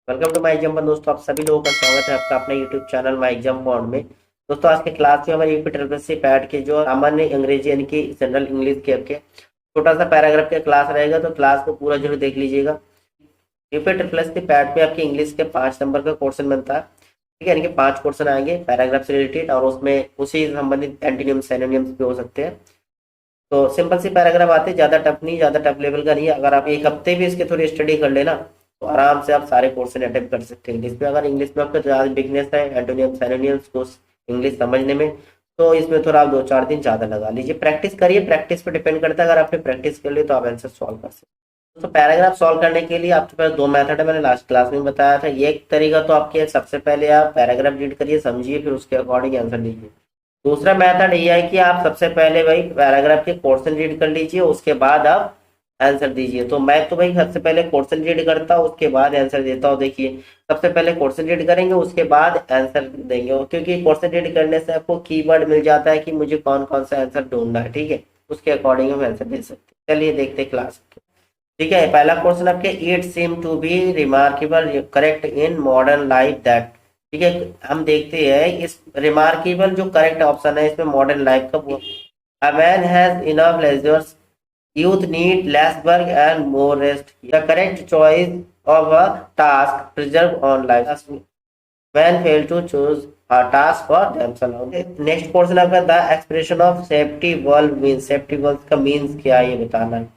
Welcome to my exam पर दोस्तों, आप सभी लोगों का स्वागत है आपका अपने YouTube channel my exam point में। दोस्तों आज के क्लास में हमारे यूपी ट्रिपल सी पैट के जो सामान्य अंग्रेजी यानी कि जनरल इंग्लिश के आपके छोटा सा पैराग्राफ का क्लास रहेगा, तो क्लास को पूरा जरूर देख लीजिएगा। यूपी ट्रिपल सी पैट में आपके इंग्लिश के 5 नंबर का क्वेश्चन बनता है, ठीक है। यानी कि 5 क्वेश्चन आएंगे पैराग्राफ से रिलेटेड, और उसमें उसी से संबंधित एंटीनियम सिनोनिम्स भी हो सकते हैं। तो सिंपल सी पैराग्राफ आते हैं, ज्यादा टफ नहीं, ज्यादा टफ लेवल का नहीं है। अगर आप एक हफ्ते भी इसके थोड़ी स्टडी कर लेना तो आराम से आप सारे क्वेश्चन अटेम्प्ट कर सकते हैं इंग्लिश में। अगर इंग्लिश में आपका ज्यादा बिगनेस है एंटोनियम सिनोनिम्स को इंग्लिश समझने में, तो इसमें थोड़ा आप 2-4 दिन ज्यादा लगा लीजिए। प्रैक्टिस करिए, प्रैक्टिस पे डिपेंड करता है। अगर आपने प्रैक्टिस कर ली तो आप आंसर सॉल्व कर सकते हैं। तो पैराग्राफ सॉल्व करने के लिए आपके पास 2 मेथड है, मैंने लास्ट क्लास में बताया था। एक तरीका तो आपके सबसे पहले आप पैराग्राफ रीड करिए, समझिए, फिर उसके अकॉर्डिंग आंसर दीजिए। दूसरा मेथड ये है कि आप सबसे पहले भाई पैराग्राफ के पोर्शन रीड कर लीजिए, उसके बाद आप आंसर दीजिए। तो मैं तो भाई सबसे पहले क्वेश्चन रीड करता हूँ, उसके बाद आंसर देता हूँ। देखिए, सबसे पहले क्वेश्चन रीड करेंगे, उसके बाद आंसर देंगे, क्योंकि क्वेश्चन रीड करने से आपको कीवर्ड मिल जाता है कि मुझे कौन कौन सा आंसर ढूंढना है, ठीक है। उसके अकॉर्डिंग हम आंसर दे सकते हैं। चलिए देखते क्लास, ठीक है। पहला क्वेश्चन आपके, it seem to be remarkable correct in modern life that, ठीक है। हम देखते हैं इस रिमार्केबल जो करेक्ट ऑप्शन है इसमें मॉडर्न लाइफ का वो, a man has enough leisure, youth need less work and more rest. The correct choice of a task preserve on life. Man fail to choose a task for themselves. Next portion आपका, the expression of safety valve means, safety valve का means क्या है ये बताना है।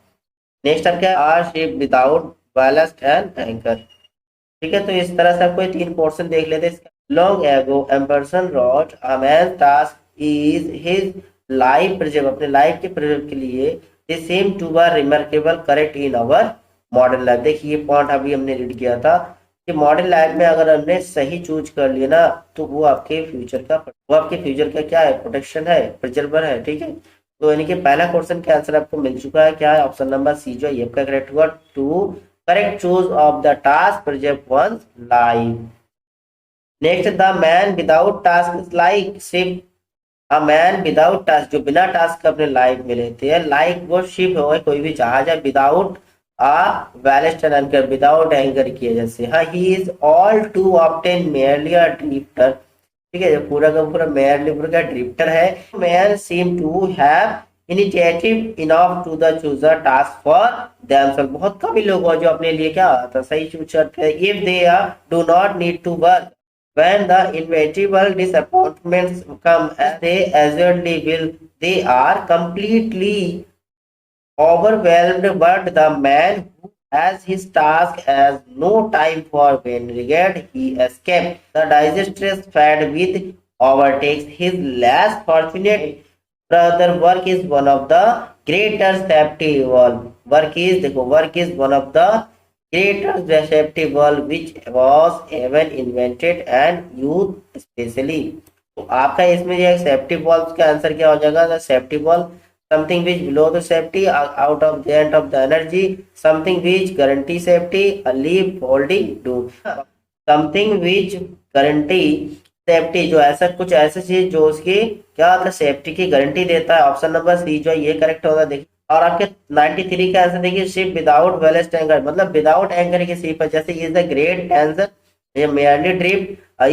Next आपका, are ship without ballast and anchor, ठीक है। तो इस तरह से आपको ये 3 पोर्शन देख लेते हैं। Long ago Emerson wrote a man task is his life preserve, अपने लाइफ के प्रिजर्व के लिए they seem to were remarkable correct in our modern life. देखिए ये पॉइंट अभी हमने रीड किया था कि मॉडर्न लाइफ में अगर हमने सही चूज कर लिया ना, तो वो आपके फ्यूचर का क्या है, प्रोटेक्शन है, प्रिजर्वर है, ठीक है। तो यानी कि पहला क्वेश्चन का आंसर आपको मिल चुका है, क्या है, ऑप्शन नंबर सी जो है ये आपका करेक्ट हुआ। To correct choose of the task preserve one's life. Next, the man without task is like ship, a man without task, जो बिना टास्क के अपने लाइफ में रहते हैं, लाइक वो शिप हो, कोई भी जहाज है, without a ballast and anchor, without anchor किए जैसे। हाँ, he is all too often merely a drifter, ठीक है। जो पूरा का पूरा मेयरली पूरा का ड्रिफ्टर है। Man seem to have initiative enough to the chooser task for themself, बहुत कम ही लोग हैं जो अपने लिए क्या आता सही चूज करते हैं। If they are do not need to work when the inevitable disappointments come as they assuredly will, they are completely overwhelmed. But the man who has his task has no time for when regret he escapes the disastrous fate with overtakes his less fortunate brother. Work is one of the greater safety valve, work is one of the greater safety valve which was even invented and used specially. तो आपका इसमें जो safety valve का answer क्या हो जाएगा, safety valve something which below the safety out of the end of the energy, something which guarantee safety, a leaf holding do, something which guarantee safety, जो ऐसा कुछ ऐसी चीज जो उसकी क्या मतलब सेफ्टी की गारंटी देता है। ऑप्शन नंबर सी जो है ये करेक्ट होगा। देखिए, और आपके 93 का आंसर देखिए, शिप विदाउट बैलेस्ट एंकर, मतलब विदाउट एंकर की शिप है, जैसे इज द ग्रेट आंसर, ये merely drift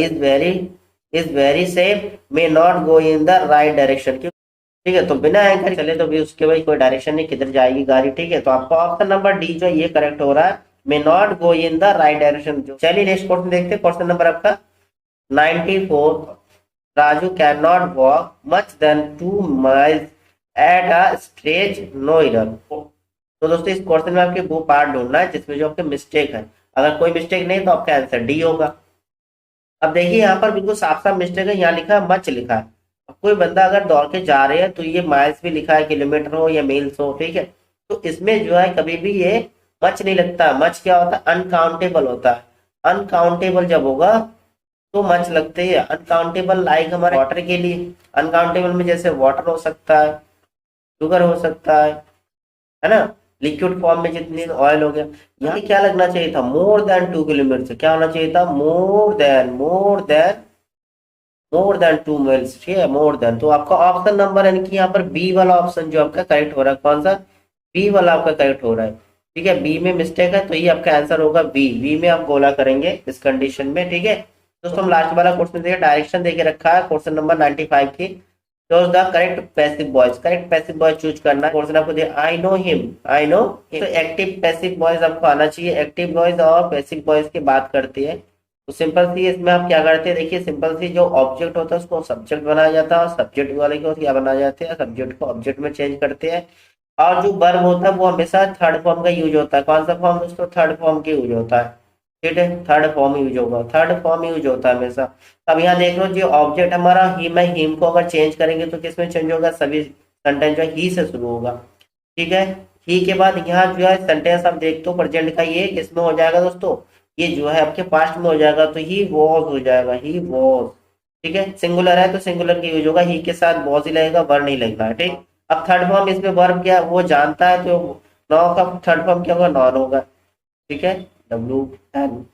is very safe, may not go in the right direction, ठीक है। तो बिना एंकर चले तो भी उसके भाई कोई डायरेक्शन नहीं, किधर जाएगी गाड़ी, ठीक है। तो आपका ऑप्शन नंबर डी जो ये करेक्ट हो रहा है, may not go in the right direction. चलिए नेक्स्ट क्वेश्चन देखते हैं, क्वेश्चन नंबर आपका 94, Raju can not walk much than 2 miles at a stretch no error. तो दोस्तों इस क्वेश्चन में आपके वो पार्ट ढूंढना है जिसमें जो आपके मिस्टेक है। अगर कोई मिस्टेक नहीं तो आपका आंसर डी होगा। अब देखिए यहाँ पर बिल्कुल साफ साफ मिस्टेक है, यहाँ लिखा है मच लिखा है। अब कोई बंदा अगर दौड़ के जा रहे हैं तो ये माइल्स भी लिखा है, किलोमीटर हो या मील्स हो, ठीक है। तो इसमें जो है कभी भी ये मच नहीं लगता। मच क्या होता है, अनकाउंटेबल होता है। अनकाउंटेबल जब होगा तो मच लगते हैं। अनकाउंटेबल लाइक हमारे वाटर के लिए, अनकाउंटेबल में जैसे वाटर हो सकता है, शुगर हो सकता है ना, लिक्विड फॉर्म में जितनी ऑयल हो गया। यहाँ क्या लगना चाहिए था, मोर देन 2 किलोमीटर, क्या होना चाहिए था, मोर देन 2 miles, ठीक है, मोर देन। तो आपका ऑप्शन नंबर यानी कि यहाँ पर बी वाला ऑप्शन जो आपका करेक्ट हो रहा है, कौन सा, बी वाला आपका करेक्ट हो रहा है। ठीक है, बी में मिस्टेक है तो ये आपका आंसर होगा बी। बी में आप गोला करेंगे इस कंडीशन में। ठीक है दोस्तों, हम लास्ट वाला क्वेश्चन देखिए, डायरेक्शन देके रखा है क्वेश्चन नंबर 95 की। Choose the correct passive voice, correct passive voice choose करना है। क्वेश्चन आपको दिया I know him, I know. तो एक्टिव पैसिव वॉइस आपको आना चाहिए। एक्टिव वॉइस और पैसिव वॉइस की बात करती है तो सिंपल सी इसमें आप क्या करते हैं, देखिए सिंपल सी जो ऑब्जेक्ट होता है उसको सब्जेक्ट बनाया जाता है और सब्जेक्ट वाले को क्या बनाया जाते हैं, सब्जेक्ट को ऑब्जेक्ट में चेंज करते हैं। और जो वर्ब होता है वो हमेशा थर्ड फॉर्म का यूज होता है। कौन सा फॉर्म दोस्तों, थर्ड फॉर्म के यूज होता है। ठीक है, थर्ड फॉर्म यूज होगा, थर्ड फॉर्म यूज होता है हमेशा। अब यहाँ देख लो जो ऑब्जेक्ट हमारा ही में हिम को अगर चेंज करेंगे तो किस में चेंज होगा, सभी सेंटेंस जो ही से शुरू होगा। ठीक है, ही के बाद यहाँ जो है सेंटेंस आप देखते हो प्रेजेंट का, ये किसमें हो जाएगा दोस्तों, ये जो है आपके पास्ट में हो जाएगा तो ही वॉज हो जाएगा, ही वॉज। ठीक है, सिंगुलर है तो सिंगुलर की यूज होगा, ही के साथ वॉज ही लगेगा, वर्ब नहीं लगना है। ठीक, अब थर्ड फॉर्म इसमें वर्ब क्या वो जानता है तो नौ का थर्ड फॉर्म क्या होगा, नॉन होगा। ठीक है, W N,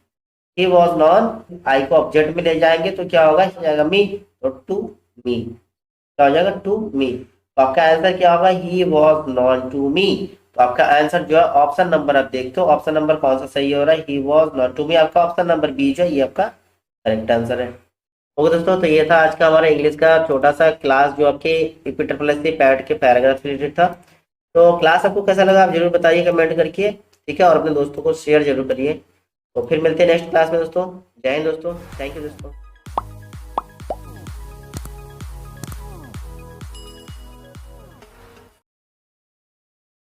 he was known, I को ऑब्जेक्ट में ले जाएंगे तो क्या होगा, हो जाएगा मी, तो टू मी, क्या हो जाएगा, टू मी। तो आपका आंसर क्या होगा, he was known to me. तो आपका आंसर जो है ऑप्शन नंबर, आप देखते हो ऑप्शन नंबर कौन सा सही हो रहा है, he was known to me. आपका ऑप्शन नंबर बी जो है ये आपका करेक्ट आंसर है। ओके दोस्तों, तो ये था आज का हमारा इंग्लिश का छोटा सा क्लास जो आपके रिपीटर प्लस से पैड के पैराग्राफ रिलेटेड था। तो क्लास आपको कैसा लगा आप जरूर बताइए कमेंट करके। ठीक है, और अपने दोस्तों को शेयर जरूर करिए। तो फिर मिलते हैं नेक्स्ट क्लास में दोस्तों। जय हिंद दोस्तों, थैंक यू दोस्तों।